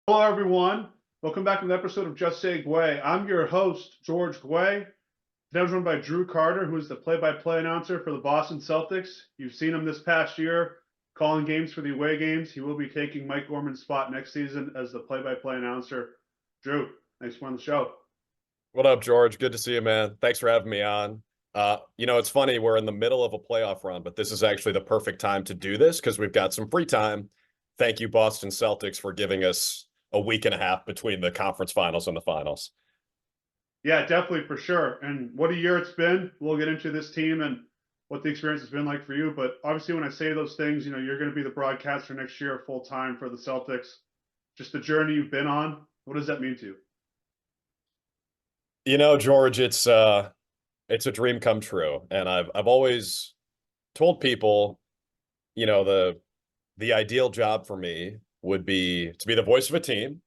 Hello, everyone. Welcome back to the episode of Just Say Gway. I'm your host, George Gway. Today I'm joined by Drew Carter, who is the play-by-play announcer for the Boston Celtics. You've seen him this past year calling games for the away games. He will be taking Mike Gorman's spot next season as the play-by-play announcer. Drew, thanks for coming on the show. What up, George? Good to see you, man. Thanks for having me on. It's funny, we're in the middle of a playoff run, but this is actually the perfect time to do this because we've got some free time. Thank you, Boston Celtics, for giving us a week and a half between the conference finals and the finals. Yeah, definitely, for sure. And what a year it's been. We'll get into this team and what the experience has been like for you. But obviously, when I say those things, you're going to be the broadcaster next year full time for the Celtics. Just the journey you've been on. What does that mean to you? George, it's a dream come true. And I've always told people, the ideal job for me would be to be the voice of a team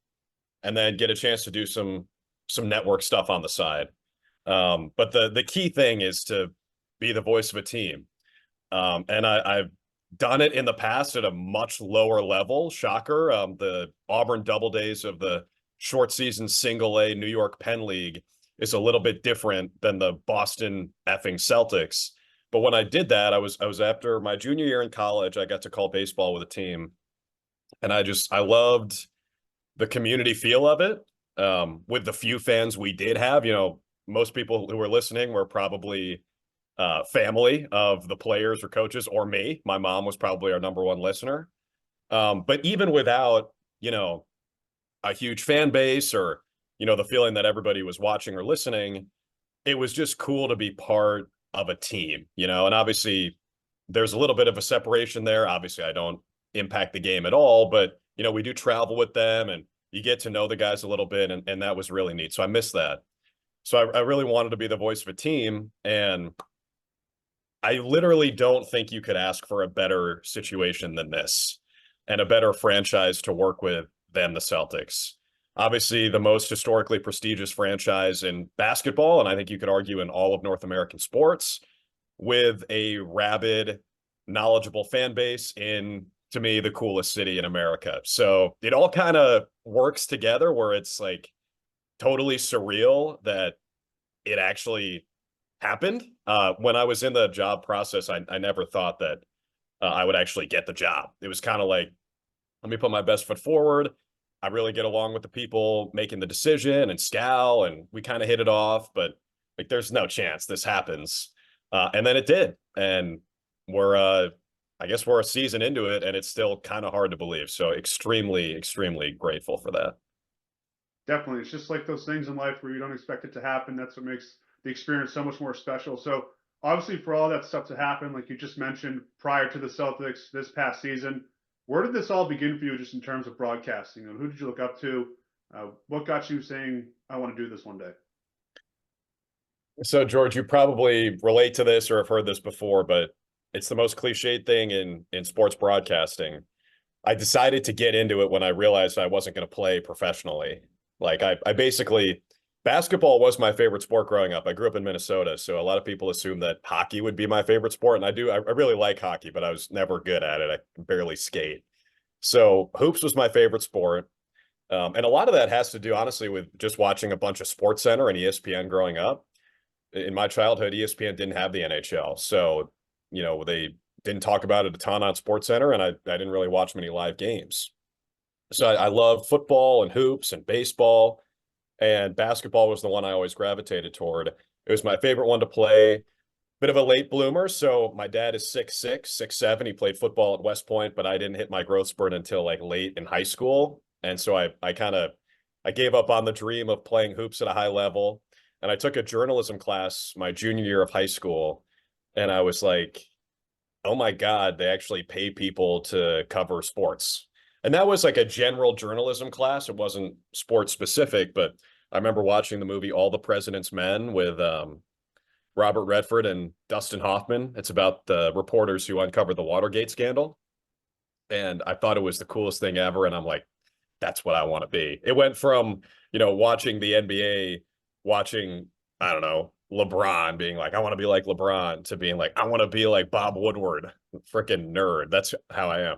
and then get a chance to do some network stuff on the side. But the key thing is to be the voice of a team. And I've done it in the past at a much lower level. Shocker. The Auburn Double Days of the short season single A New York Penn League is a little bit different than the Boston effing Celtics. But when I did that, I was after my junior year in college. I got to call baseball with a team, and I loved the community feel of it. With the few fans we did have, most people who were listening were probably family of the players or coaches or me. My mom was probably our number one listener. But even without, a huge fan base or, the feeling that everybody was watching or listening, it was just cool to be part of a team, and obviously there's a little bit of a separation there. Obviously, I don't impact the game at all, but, we do travel with them and you get to know the guys a little bit. And that was really neat. So I miss that. So I really wanted to be the voice of a team. And I literally don't think you could ask for a better situation than this and a better franchise to work with than the Celtics. Obviously, the most historically prestigious franchise in basketball, and I think you could argue in all of North American sports, with a rabid, knowledgeable fan base in, to me, the coolest city in America. So it all kind of works together where it's like totally surreal that it actually happened. When I was in the job process, I never thought that I would actually get the job. It was kind of like, let me put my best foot forward. I really get along with the people making the decision and Scal, and we kind of hit it off, but like, there's no chance this happens. And then it did. And I guess we're a season into it and it's still kind of hard to believe. So extremely, extremely grateful for that. Definitely. It's just like those things in life where you don't expect it to happen. That's what makes the experience so much more special. So, obviously, for all that stuff to happen, like you just mentioned, prior to the Celtics this past season, where did this all begin for you just in terms of broadcasting? Who did you look up to? What got you saying, I want to do this one day? So, George, you probably relate to this or have heard this before, but it's the most cliched thing in sports broadcasting. I decided to get into it when I realized I wasn't going to play professionally. Like I basically, basketball was my favorite sport growing up. I grew up in Minnesota, so a lot of people assume that hockey would be my favorite sport, and I really like hockey, but I was never good at it. I barely skate. So hoops was my favorite sport. And a lot of that has to do, honestly, with just watching a bunch of Sports Center and ESPN growing up. In my childhood, ESPN didn't have the NHL. So, they didn't talk about it a ton on Sports Center, and I didn't really watch many live games. So I love football and hoops and baseball, and basketball was the one I always gravitated toward. It was my favorite one to play. Bit of a late bloomer. So my dad is 6'6", 6'7". He played football at West Point, but I didn't hit my growth spurt until like late in high school. And so I gave up on the dream of playing hoops at a high level. And I took a journalism class my junior year of high school. And I was like, oh my God, they actually pay people to cover sports. And that was like a general journalism class. It wasn't sports specific, but I remember watching the movie All the President's Men with Robert Redford and Dustin Hoffman. It's about the reporters who uncovered the Watergate scandal. And I thought it was the coolest thing ever. And I'm like, that's what I want to be. It went from, watching the NBA, watching, I don't know, LeBron being like, I want to be like LeBron, to being like, I want to be like Bob Woodward, freaking nerd. That's how I am.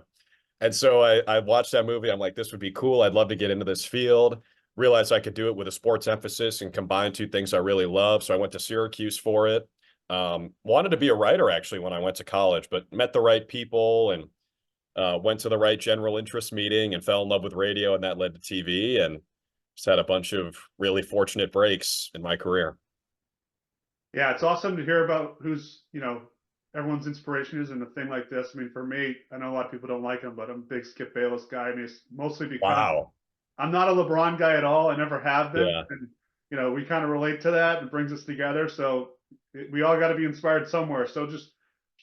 And so I watched that movie. I'm like, this would be cool. I'd love to get into this field. Realized I could do it with a sports emphasis and combine two things I really love. So I went to Syracuse for it. Wanted to be a writer actually when I went to college, but met the right people and went to the right general interest meeting and fell in love with radio, and that led to TV, and just had a bunch of really fortunate breaks in my career. Yeah, it's awesome to hear about who's, everyone's inspiration is in a thing like this. I mean, for me, I know a lot of people don't like him, but I'm a big Skip Bayless guy. I mean, it's mostly because Wow. I'm not a LeBron guy at all. I never have been. Yeah. And, we kind of relate to that. It brings us together. So we all got to be inspired somewhere. So just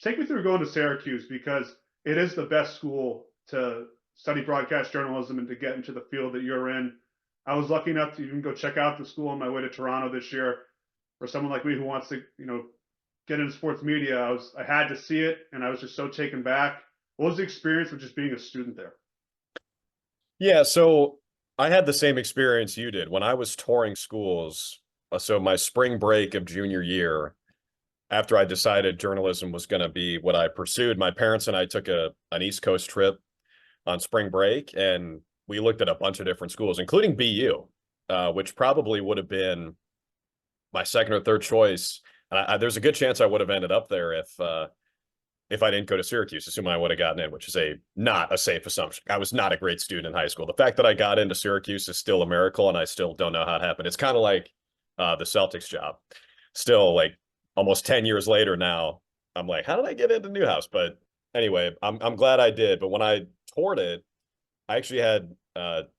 take me through going to Syracuse, because it is the best school to study broadcast journalism and to get into the field that you're in. I was lucky enough to even go check out the school on my way to Toronto this year. For someone like me who wants to, get into sports media, I had to see it, and I was just so taken back. What was the experience of just being a student there? Yeah, so I had the same experience you did when I was touring schools. So my spring break of junior year, after I decided journalism was going to be what I pursued, my parents and I took an East Coast trip on spring break, and we looked at a bunch of different schools, including BU, which probably would have been my second or third choice. There's a good chance I would have ended up there if I didn't go to Syracuse, assuming I would have gotten in, which is not a safe assumption. I was not a great student in high school. The fact that I got into Syracuse is still a miracle, and I still don't know how it happened. It's kind of like the Celtics job. Still, like almost 10 years later now, I'm like, how did I get into Newhouse? But anyway, I'm glad I did. But when I toured it, I actually had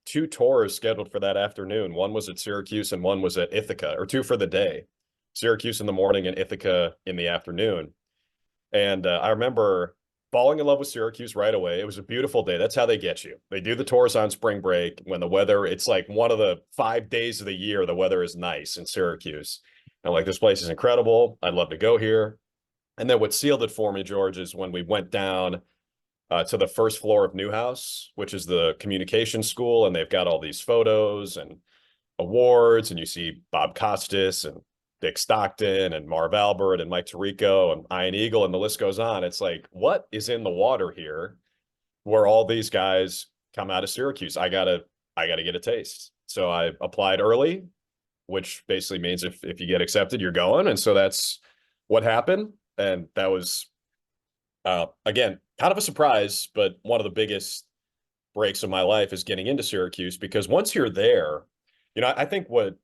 two tours scheduled for that afternoon. One was at Syracuse and one was at Ithaca, or two for the day. Syracuse in the morning and Ithaca in the afternoon. And I remember falling in love with Syracuse right away. It was a beautiful day. That's how they get you. They do the tours on spring break when the weather, it's like one of the 5 days of the year, the weather is nice in Syracuse. I'm like, this place is incredible. I'd love to go here. And then what sealed it for me, George, is when we went down to the first floor of Newhouse, which is the communication school, and they've got all these photos and awards, and you see Bob Costas and Dick Stockton and Marv Albert and Mike Tirico and Ian Eagle, and the list goes on. It's like, what is in the water here where all these guys come out of Syracuse? I gotta get a taste. So I applied early, which basically means if you get accepted, you're going. And so that's what happened. And that was again, kind of a surprise, but one of the biggest breaks of my life is getting into Syracuse, because once you're there, I think what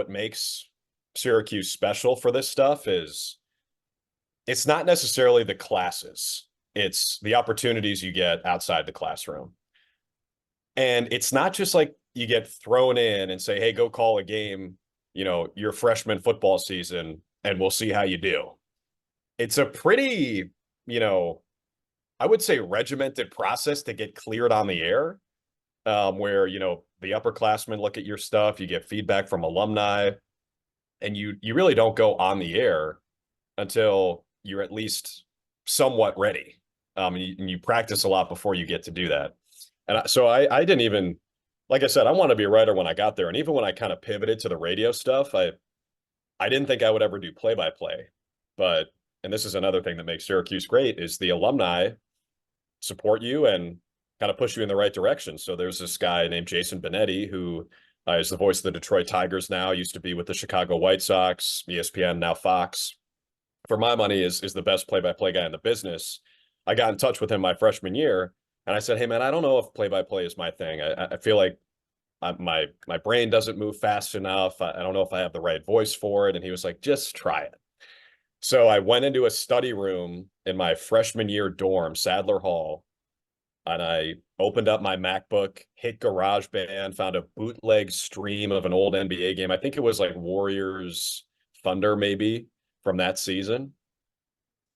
makes Syracuse special for this stuff is it's not necessarily the classes, it's the opportunities you get outside the classroom. And it's not just like you get thrown in and say, hey, go call a game, your freshman football season, and we'll see how you do. It's a pretty, I would say regimented process to get cleared on the air, where, the upperclassmen look at your stuff, you get feedback from alumni, and you really don't go on the air until you're at least somewhat ready. And you practice a lot before you get to do that. And so I didn't even, like I said, I wanted to be a writer when I got there. And even when I kind of pivoted to the radio stuff, I didn't think I would ever do play-by-play. But, and this is another thing that makes Syracuse great, is the alumni support you and kind of push you in the right direction. So there's this guy named Jason Benetti who is the voice of the Detroit Tigers now, used to be with the Chicago White Sox, ESPN, now Fox. For my money, is the best play-by-play guy in the business. I got in touch with him my freshman year, and I said, hey, man, I don't know if play-by-play is my thing. I feel like my brain doesn't move fast enough. I don't know if I have the right voice for it. And he was like, just try it. So I went into a study room in my freshman year dorm, Sadler Hall, and I opened up my MacBook, hit GarageBand, found a bootleg stream of an old NBA game. I think it was like Warriors Thunder, maybe, from that season.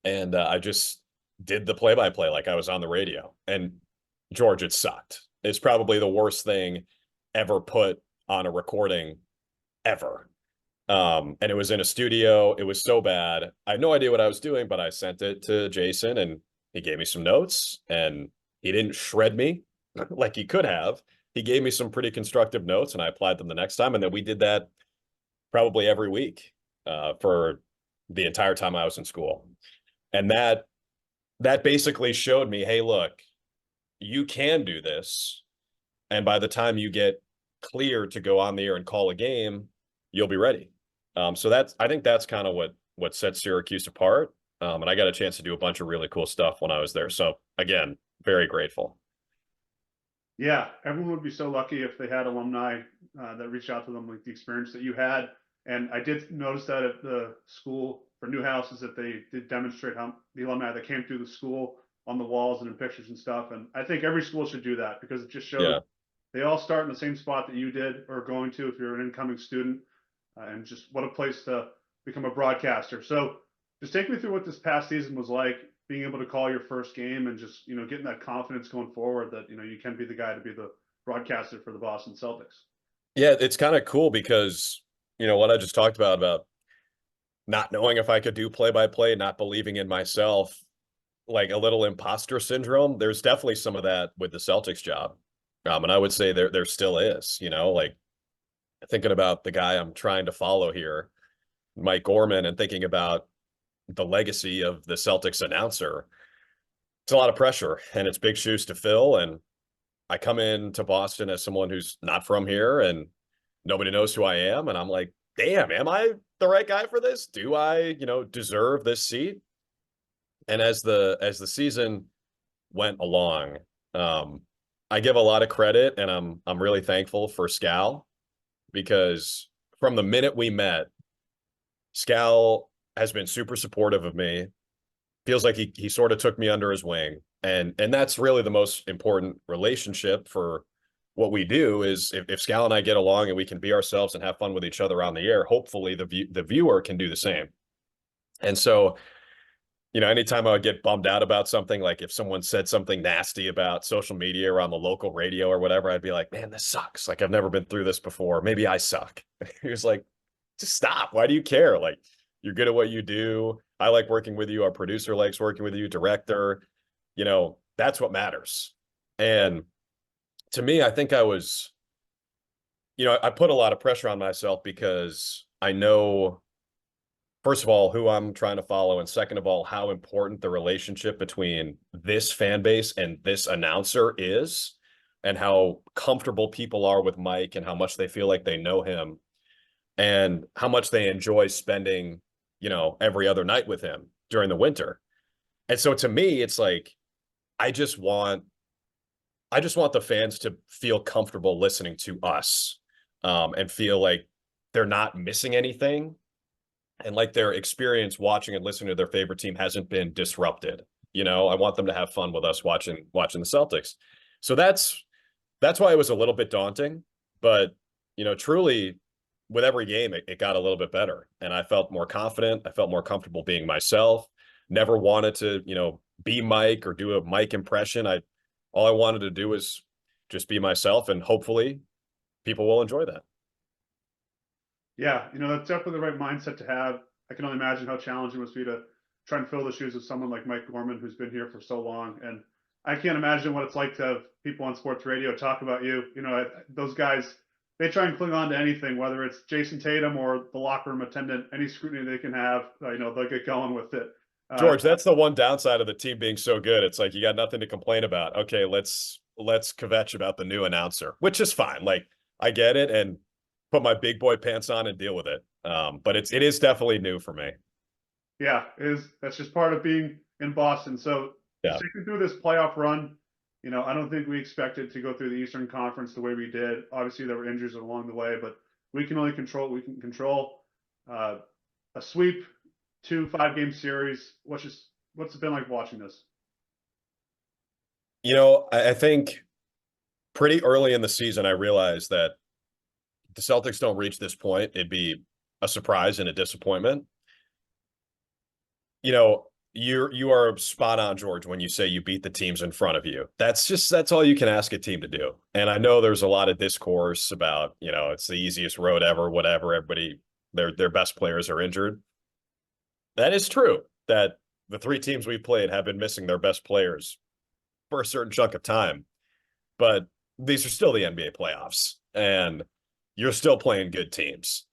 And I just did the play-by-play like I was on the radio. And George, it sucked. It's probably the worst thing ever put on a recording ever. And it was in a studio. It was so bad. I had no idea what I was doing, but I sent it to Jason and he gave me some notes, and he didn't shred me like he could have. He gave me some pretty constructive notes and I applied them the next time. And then we did that probably every week for the entire time I was in school. And that basically showed me, hey, look, you can do this. And by the time you get clear to go on the air and call a game, you'll be ready. So I think that's kind of what sets Syracuse apart. And I got a chance to do a bunch of really cool stuff when I was there. So again, very grateful. Yeah, everyone would be so lucky if they had alumni that reached out to them, like the experience that you had. And I did notice that at the school for Newhouse is that they did demonstrate how the alumni that came through the school on the walls and in pictures and stuff. And I think every school should do that because it just shows Yeah. they all start in the same spot that you did or going to if you're an incoming student. And just what a place to become a broadcaster. So just take me through what this past season was like, being able to call your first game and just, getting that confidence going forward that, you can be the guy to be the broadcaster for the Boston Celtics. Yeah, it's kind of cool because, what I just talked about not knowing if I could do play by play, not believing in myself, like a little imposter syndrome. There's definitely some of that with the Celtics job. And I would say there still is, like thinking about the guy I'm trying to follow here, Mike Gorman, and thinking about the legacy of the Celtics announcer. It's a lot of pressure and it's big shoes to fill. And I come into Boston as someone who's not from here and nobody knows who I am. And I'm like, damn, am I the right guy for this? Do I, deserve this seat? And as the season went along, I give a lot of credit and I'm really thankful for Scal because from the minute we met, Scal has been super supportive of me. Feels like he sort of took me under his wing. And that's really the most important relationship for what we do is if Scal and I get along and we can be ourselves and have fun with each other on the air, hopefully the viewer can do the same. And so, anytime I would get bummed out about something, like if someone said something nasty about social media or on the local radio or whatever, I'd be like, man, this sucks. Like I've never been through this before. Maybe I suck. He was like, just stop. Why do you care? Like you're good at what you do. I like working with you. Our producer likes working with you, director. That's what matters. And to me, I think I was, I put a lot of pressure on myself because I know, first of all, who I'm trying to follow, and second of all, how important the relationship between this fan base and this announcer is, and how comfortable people are with Mike and how much they feel like they know him and how much they enjoy spending, every other night with him during the winter. And so to me, it's like, I just want the fans to feel comfortable listening to us, and feel like they're not missing anything and like their experience watching and listening to their favorite team hasn't been disrupted. I want them to have fun with us watching the Celtics. So that's why it was a little bit daunting, but truly with every game, it got a little bit better and I felt more confident. I felt more comfortable being myself. Never wanted to, be Mike or do a Mike impression. All I wanted to do was just be myself and hopefully people will enjoy that. Yeah, that's definitely the right mindset to have. I can only imagine how challenging it must be to try and fill the shoes of someone like Mike Gorman, who's been here for so long. And I can't imagine what it's like to have people on sports radio talk about you. Those guys, they try and cling on to anything, whether it's Jason Tatum or the locker room attendant, any scrutiny they can have, they'll get going with it. George, that's the one downside of the team being so good. It's like you got nothing to complain about. Okay, let's kvetch about the new announcer, which is fine. Like I get it and put my big boy pants on and deal with it. But it is definitely new for me. Yeah, that's just part of being in Boston. So Yeah. sticking through this playoff run, I don't think we expected to go through the Eastern Conference the way we did. Obviously, there were injuries along the way, but we can only control what we can control. A sweep, 2 5-game series. What's it been like watching this? I think pretty early in the season, I realized that the Celtics don't reach this point, it'd be a surprise and a disappointment. You are spot on, George, when you say you beat the teams in front of you. That's all you can ask a team to do. And I know there's a lot of discourse about, it's the easiest road ever, whatever. Everybody, their best players are injured. That is true that the 3 teams we've played have been missing their best players for a certain chunk of time. But these are still the NBA playoffs and you're still playing good teams.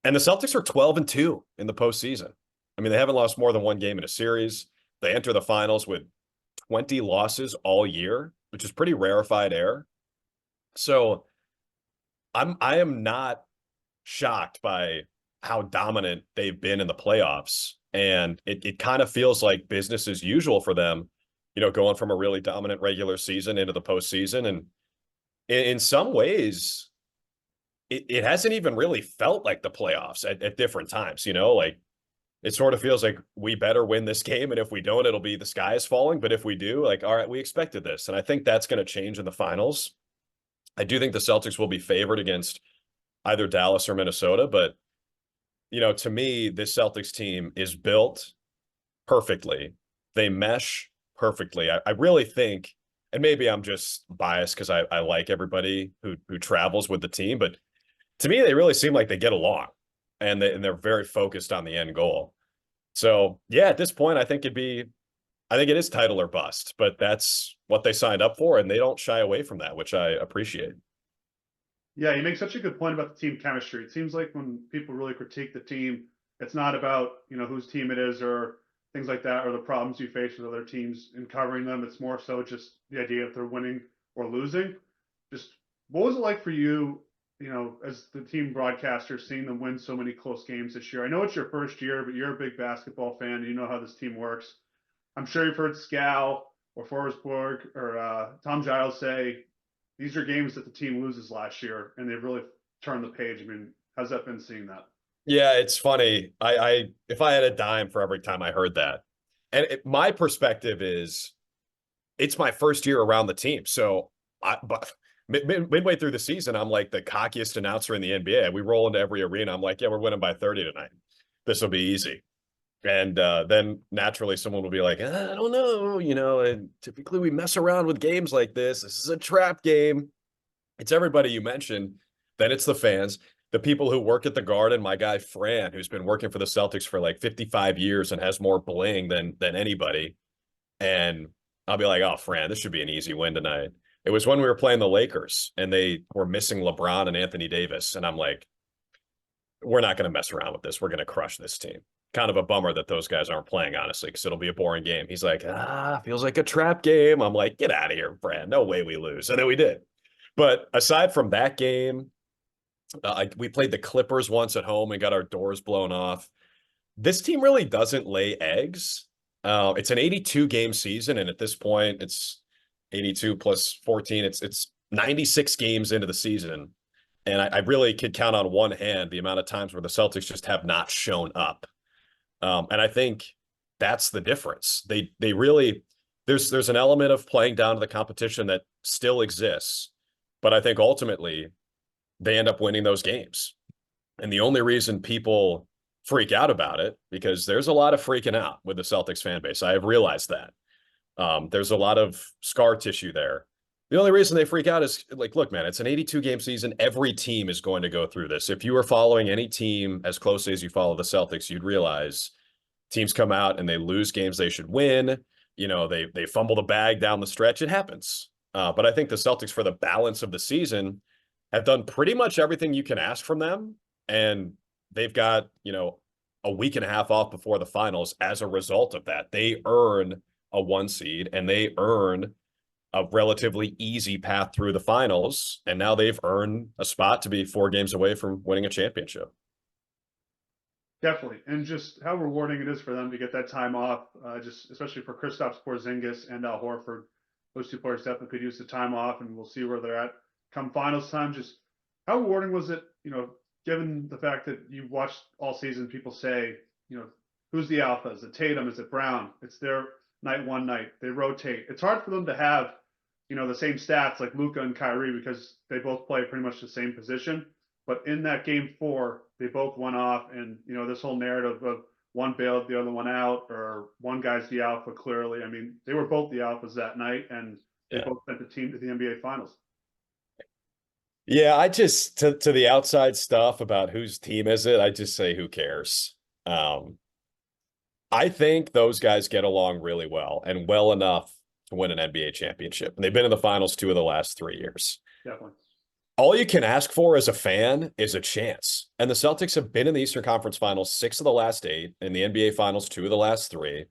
And the Celtics are 12-2 in the postseason. I mean, they haven't lost more than 1 game in a series. They enter the finals with 20 losses all year, which is pretty rarefied air. So I am not shocked by how dominant they've been in the playoffs. And it kind of feels like business as usual for them, going from a really dominant regular season into the postseason. And in some ways, it hasn't even really felt like the playoffs at different times, like it sort of feels like we better win this game. And if we don't, it'll be the sky is falling. But if we do, like, all right, we expected this. And I think that's going to change in the finals. I do think the Celtics will be favored against either Dallas or Minnesota. But, to me, this Celtics team is built perfectly. They mesh perfectly. I really think, and maybe I'm just biased because I like everybody who travels with the team, but to me, they really seem like they get along and they're very focused on the end goal. So yeah, at this point, I think it is title or bust, but that's what they signed up for, and they don't shy away from that, which I appreciate. Yeah, you make such a good point about the team chemistry. It seems like when people really critique the team, it's not about, whose team it is or things like that, or the problems you face with other teams in covering them. It's more so just the idea if they're winning or losing. Just what was it like for you, as the team broadcaster, seeing them win so many close games this year? I know it's your first year, but you're a big basketball fan. And you know how this team works. I'm sure you've heard Scal or Forsberg or Tom Giles say these are games that the team loses last year, and they've really turned the page. I mean, how's that been seeing that? Yeah, it's funny. I if I had a dime for every time I heard that, and my perspective is, it's my first year around the team, so but midway through the season, I'm like the cockiest announcer in the NBA. We roll into every arena. I'm like, yeah, we're winning by 30 tonight. This will be easy. And then naturally someone will be like, I don't know, and typically we mess around with games like this. This is a trap game. It's everybody you mentioned. Then it's the fans, the people who work at the Garden. My guy Fran, who's been working for the Celtics for like 55 years and has more bling than anybody. And I'll be like, oh, Fran, this should be an easy win tonight. It was when we were playing the Lakers and they were missing LeBron and Anthony Davis. And I'm like, we're not going to mess around with this. We're going to crush this team. Kind of a bummer that those guys aren't playing, honestly, because it'll be a boring game. He's like, feels like a trap game. I'm like, get out of here, Fran. No way we lose. And then we did. But aside from that game, we played the Clippers once at home and got our doors blown off. This team really doesn't lay eggs. It's an 82 game season, and at this point, it's 82 plus 14. It's 96 games into the season, and I really could count on one hand the amount of times where the Celtics just have not shown up. And I think that's the difference. They really there's an element of playing down to the competition that still exists, but I think ultimately they end up winning those games. And the only reason people freak out about it, because there's a lot of freaking out with the Celtics fan base. I have realized that. There's a lot of scar tissue there. The only reason they freak out is like, look, man, it's an 82 game season. Every team is going to go through this. If you were following any team as closely as you follow the Celtics, you'd realize teams come out and they lose games they should win. They fumble the bag down the stretch. It happens. But I think the Celtics, for the balance of the season, have done pretty much everything you can ask from them. And they've got, a week and a half off before the finals as a result of that. They earn a 1 seed and they earn a relatively easy path through the finals. And now they've earned a spot to be 4 games away from winning a championship. Definitely. And just how rewarding it is for them to get that time off, just especially for Kristaps Porzingis and Al Horford. Those 2 players definitely could use the time off, and we'll see where they're at come finals time. Just how rewarding was it, given the fact that you've watched all season, people say, who's the alpha? Is it Tatum? Is it Brown? It's their night one night. They rotate. It's hard for them to have, the same stats like Luka and Kyrie because they both play pretty much the same position. But in that game 4, they both went off, and this whole narrative of one bailed the other one out, or one guy's the alpha. Clearly, I mean, they were both the alphas that night, and they both sent the team to the NBA Finals. Yeah, I just to the outside stuff about whose team is it, I just say who cares. I think those guys get along really well and well enough to win an NBA championship. And they've been in the finals 2 of the last 3 years. Definitely. All you can ask for as a fan is a chance. And the Celtics have been in the Eastern Conference Finals 6 of the last 8, in the NBA Finals 2 of the last 3.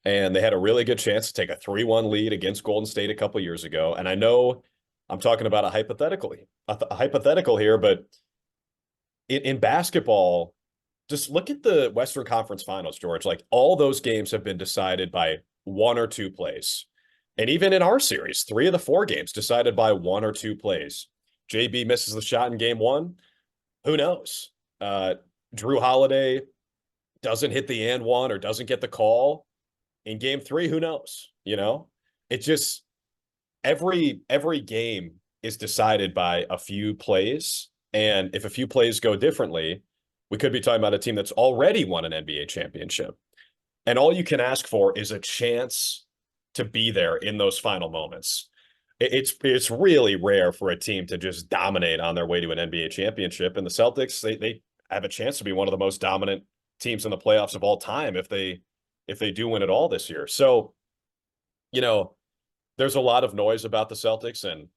and they had a really good chance to take a 3-1 lead against Golden State a couple years ago. And I know I'm talking about a hypothetical here, but in basketball, just look at the Western Conference Finals, George. Like all those games have been decided by 1 or 2 plays. And even in our series, 3 of the 4 games decided by 1 or 2 plays. JB misses the shot in game 1. Who knows? Drew Holiday doesn't hit the and one or doesn't get the call in game 3. Who knows? It just every game is decided by a few plays. And if a few plays go differently, we could be talking about a team that's already won an NBA championship. And all you can ask for is a chance to be there in those final moments. It's really rare for a team to just dominate on their way to an NBA championship. And the Celtics, they have a chance to be one of the most dominant teams in the playoffs of all time if they do win it all this year. So, there's a lot of noise about the Celtics, and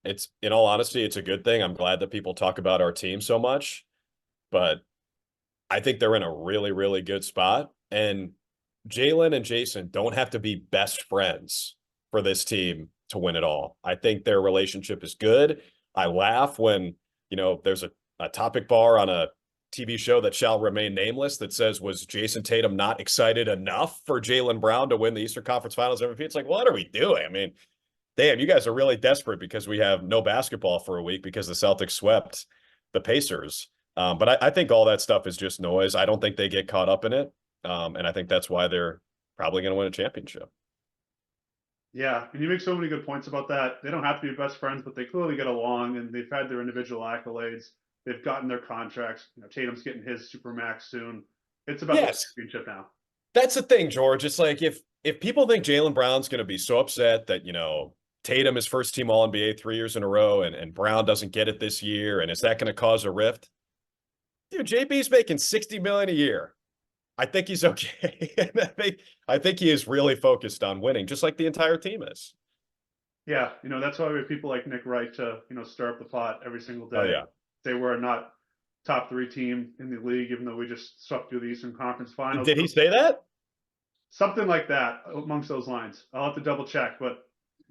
it's, in all honesty, it's a good thing. I'm glad that people talk about our team so much, but I think they're in a really, really good spot. And Jalen and Jason don't have to be best friends for this team to win it all. I think their relationship is good. I laugh when, there's a topic bar on a TV show that shall remain nameless that says, was Jason Tatum not excited enough for Jaylen Brown to win the Eastern Conference Finals MVP? It's like, what are we doing? I mean, damn, you guys are really desperate because we have no basketball for a week because the Celtics swept the Pacers. But I think all that stuff is just noise. I don't think they get caught up in it. And I think that's why they're probably going to win a championship. Yeah, and you make so many good points about that. They don't have to be best friends, but they clearly get along, and they've had their individual accolades. They've gotten their contracts. Tatum's getting his supermax soon. It's about the championship now. That's the thing, George. It's like if people think Jaylen Brown's going to be so upset that Tatum is first team All NBA 3 years in a row, and Brown doesn't get it this year, and is that going to cause a rift? Dude, JB's making $60 million a year. I think he's okay. I think he is really focused on winning, just like the entire team is. Yeah, that's why we have people like Nick Wright to stir up the pot every single day. Oh yeah. Say we're not top 3 team in the league, even though we just swept through the Eastern Conference Finals. Did he say that? Something like that, amongst those lines. I'll have to double check, but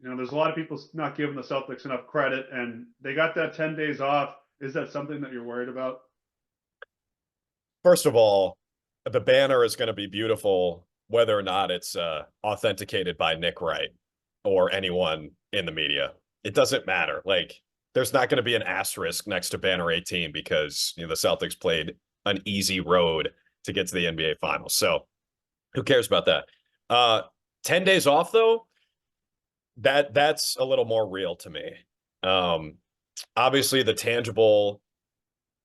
there's a lot of people not giving the Celtics enough credit, and they got that 10 days off. Is that something that you're worried about? First of all, the banner is going to be beautiful, whether or not it's authenticated by Nick Wright or anyone in the media. It doesn't matter. Like, there's not going to be an asterisk next to banner 18 because the Celtics played an easy road to get to the NBA Finals. So who cares about that? 10 days off, though, that's a little more real to me. Obviously, the tangible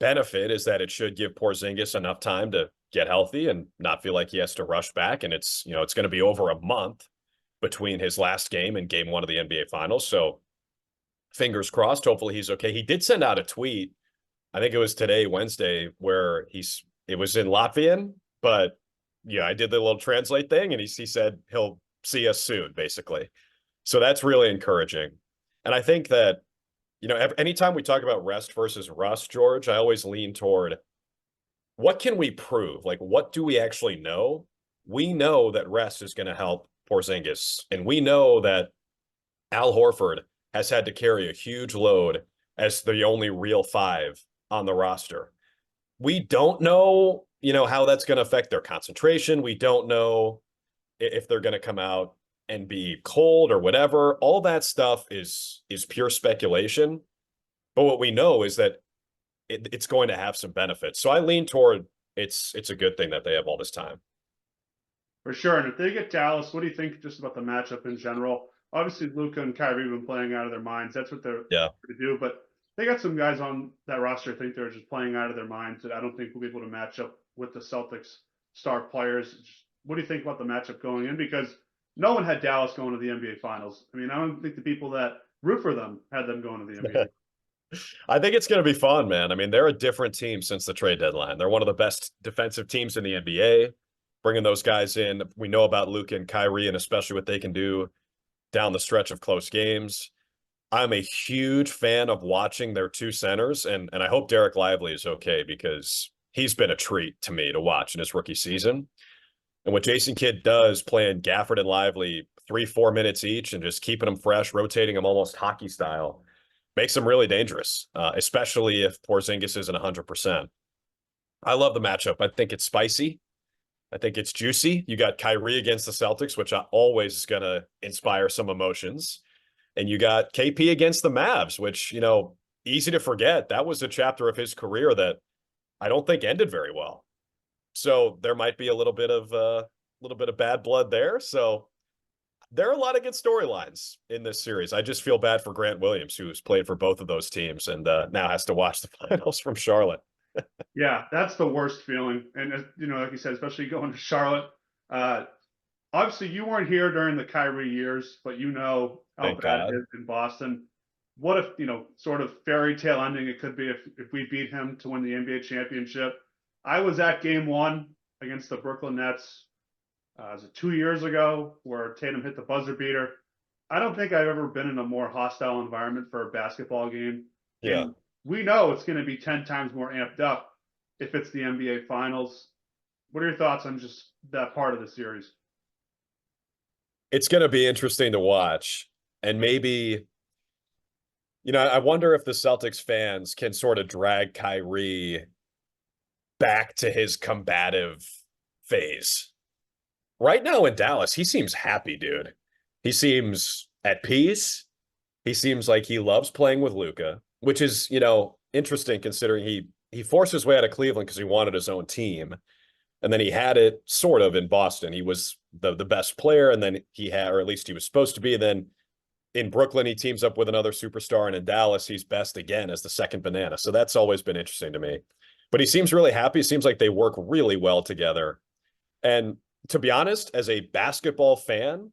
benefit is that it should give Porzingis enough time to get healthy and not feel like he has to rush back. And it's going to be over a month between his last game and game 1 of the NBA Finals. So fingers crossed, hopefully he's okay. He did send out a tweet, I think it was today, Wednesday, where it was in Latvian, but yeah, I did the little translate thing, and he said he'll see us soon, basically. So that's really encouraging. And I think that, anytime we talk about rest versus rust, George, I always lean toward what can we prove? Like, what do we actually know? We know that rest is going to help Porzingis, and we know that Al Horford has had to carry a huge load as the only real 5 on the roster. We don't know, how that's going to affect their concentration. We don't know if they're going to come out and be cold or whatever. All that stuff is pure speculation. But what we know is that it's going to have some benefits. So I lean toward it's a good thing that they have all this time. For sure. And if they get Dallas, what do you think just about the matchup in general? Obviously, Luka and Kyrie have been playing out of their minds. That's what they're to do. But they got some guys on that roster I think they're just playing out of their minds that I don't think will be able to match up with the Celtics star players. What do you think about the matchup going in? Because no one had Dallas going to the NBA Finals. I mean, I don't think the people that root for them had them going to the NBA. I think it's going to be fun, man. I mean, they're a different team since the trade deadline. They're one of the best defensive teams in the NBA. Bringing those guys in, we know about Luka and Kyrie, and especially what they can do down the stretch of close games. I'm a huge fan of watching their 2 centers, and I hope Derek Lively is okay because he's been a treat to me to watch in his rookie season. And what Jason Kidd does playing Gafford and Lively 3-4 minutes each and just keeping them fresh, rotating them almost hockey style, makes them really dangerous, especially if Porzingis isn't 100%. I love the matchup. I think it's spicy. I think it's juicy. You got Kyrie against the Celtics, which always is going to inspire some emotions. And you got KP against the Mavs, which, easy to forget. That was a chapter of his career that I don't think ended very well. So there might be a little bit of bad blood there. So there are a lot of good storylines in this series. I just feel bad for Grant Williams, who's played for both of those teams and now has to watch the finals from Charlotte. Yeah, that's the worst feeling. And like you said, especially going to Charlotte. Obviously, you weren't here during the Kyrie years, but how Thank bad God. it is in Boston. What if, sort of fairy tale ending it could be if we beat him to win the NBA championship? I was at game 1 against the Brooklyn Nets. Was it 2 years ago where Tatum hit the buzzer beater? I don't think I've ever been in a more hostile environment for a basketball game. Yeah. And we know it's going to be 10 times more amped up if it's the NBA Finals. What are your thoughts on just that part of the series? It's going to be interesting to watch. And maybe, I wonder if the Celtics fans can sort of drag Kyrie back to his combative phase. Right now in Dallas, he seems happy, dude. He seems at peace. He seems like he loves playing with Luka, which is, interesting considering he forced his way out of Cleveland because he wanted his own team. And then he had it sort of in Boston. He was the best player, and then he had, or at least he was supposed to be. And then in Brooklyn, he teams up with another superstar, and in Dallas, he's best again as the second banana. So that's always been interesting to me. But he seems really happy. It seems like they work really well together. And to be honest, as a basketball fan,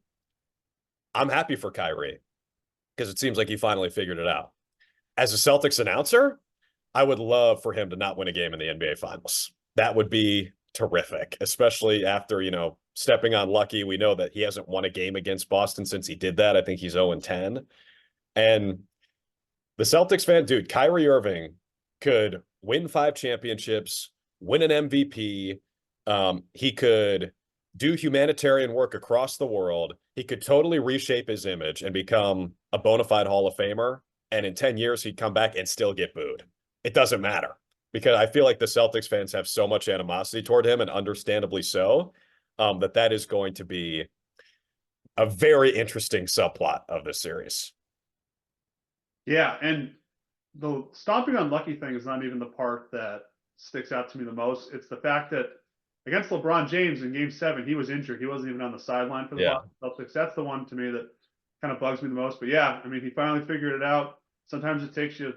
I'm happy for Kyrie because it seems like he finally figured it out. As a Celtics announcer, I would love for him to not win a game in the NBA Finals. That would be terrific, especially after, stepping on lucky. We know that he hasn't won a game against Boston since he did that. I think he's 0-10. And the Celtics fan, dude, Kyrie Irving could win 5 championships, win an MVP. He could do humanitarian work across the world. He could totally reshape his image and become a bona fide Hall of Famer. And in 10 years, he'd come back and still get booed. It doesn't matter because I feel like the Celtics fans have so much animosity toward him, and understandably so, that is going to be a very interesting subplot of this series. Yeah, and the stomping on Lucky thing is not even the part that sticks out to me the most. It's the fact that against LeBron James in Game 7, he was injured. He wasn't even on the sideline for the Boston Celtics. That's the one to me that kind of bugs me the most. But yeah, I mean, he finally figured it out. Sometimes it takes you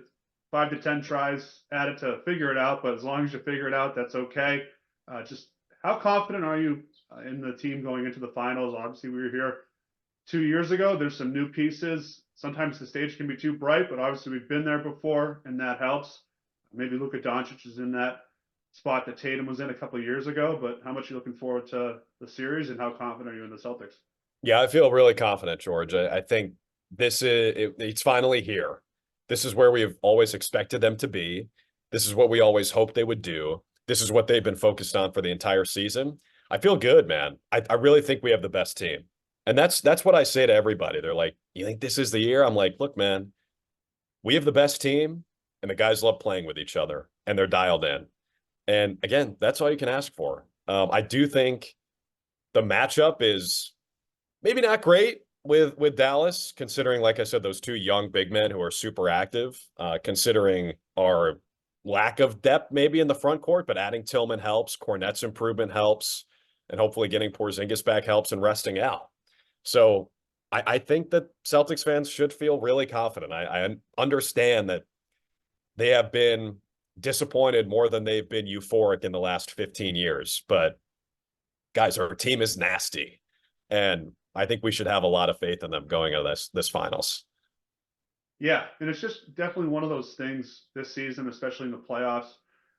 5 to 10 tries at it to figure it out, but as long as you figure it out, that's okay. Just how confident are you in the team going into the finals? Obviously, we were here 2 years ago. There's some new pieces. Sometimes the stage can be too bright, but obviously we've been there before, and that helps. Maybe Luka Doncic is in that spot that Tatum was in a couple of years ago, but how much are you looking forward to the series, and how confident are you in the Celtics? Yeah, I feel really confident, George. I think it's finally here. This is where we've always expected them to be. This is what we always hoped they would do. This is what they've been focused on for the entire season. I feel good, man. I really think we have the best team. And that's what I say to everybody. They're like, you think this is the year? I'm like, look, man, we have the best team, and the guys love playing with each other, and they're dialed in. And again, that's all you can ask for. I do think the matchup is maybe not great with Dallas, considering, like I said, those 2 young big men who are super active, considering our lack of depth maybe in the front court, but adding Tillman helps, Cornette's improvement helps, and hopefully getting Porzingis back helps and resting out. So I think that Celtics fans should feel really confident. I understand that they have been disappointed more than they've been euphoric in the last 15 years, but guys, our team is nasty, and I think we should have a lot of faith in them going into this finals. Yeah, and it's just definitely one of those things this season, especially in the playoffs,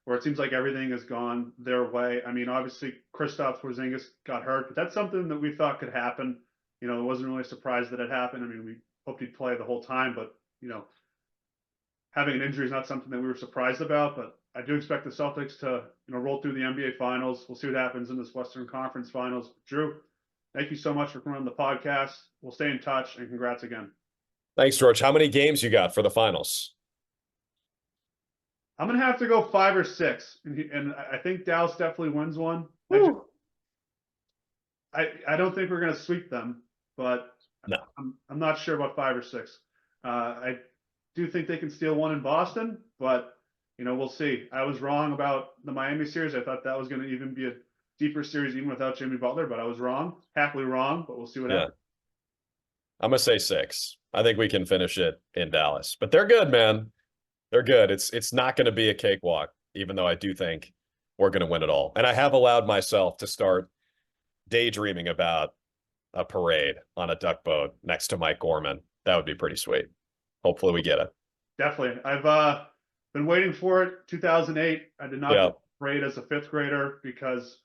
where it seems like everything has gone their way. I mean, obviously, Kristaps Porzingis got hurt, but that's something that we thought could happen. It wasn't really a surprise that it happened. I mean, we hoped he'd play the whole time, but having an injury is not something that we were surprised about. But I do expect the Celtics to, roll through the NBA Finals. We'll see what happens in this Western Conference Finals. Drew, thank you so much for coming on the podcast. We'll stay in touch, and congrats again. Thanks, George. How many games you got for the finals? I'm gonna have to go 5 or 6, and I think Dallas definitely wins one. I don't think we're gonna sweep them, but no, I'm not sure about 5 or 6. I do think they can steal one in Boston, but we'll see. I was wrong about the Miami series. I thought that was going to even be a deeper series even without Jimmy Butler, but I was wrong. Happily wrong, but we'll see what happens. I'm gonna say 6. I think we can finish it in Dallas, but they're good, man. They're good. It's not going to be a cakewalk, even though I do think we're going to win it all. And I have allowed myself to start daydreaming about a parade on a duck boat next to Mike Gorman. That would be pretty sweet. Hopefully we get it. Definitely. I've been waiting for it. 2008. I did not get parade as a 5th grader because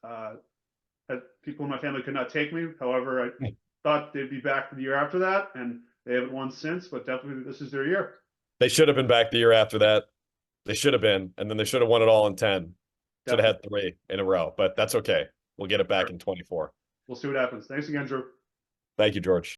people in my family could not take me. However, I thought they'd be back for the year after that, and they haven't won since, but definitely this is their year. They should have been back the year after that. They should have been, and then they should have won it all in 10. Should have had 3 in a row, but that's okay. We'll get it back in 24. We'll see what happens. Thanks again, Drew. Thank you, George.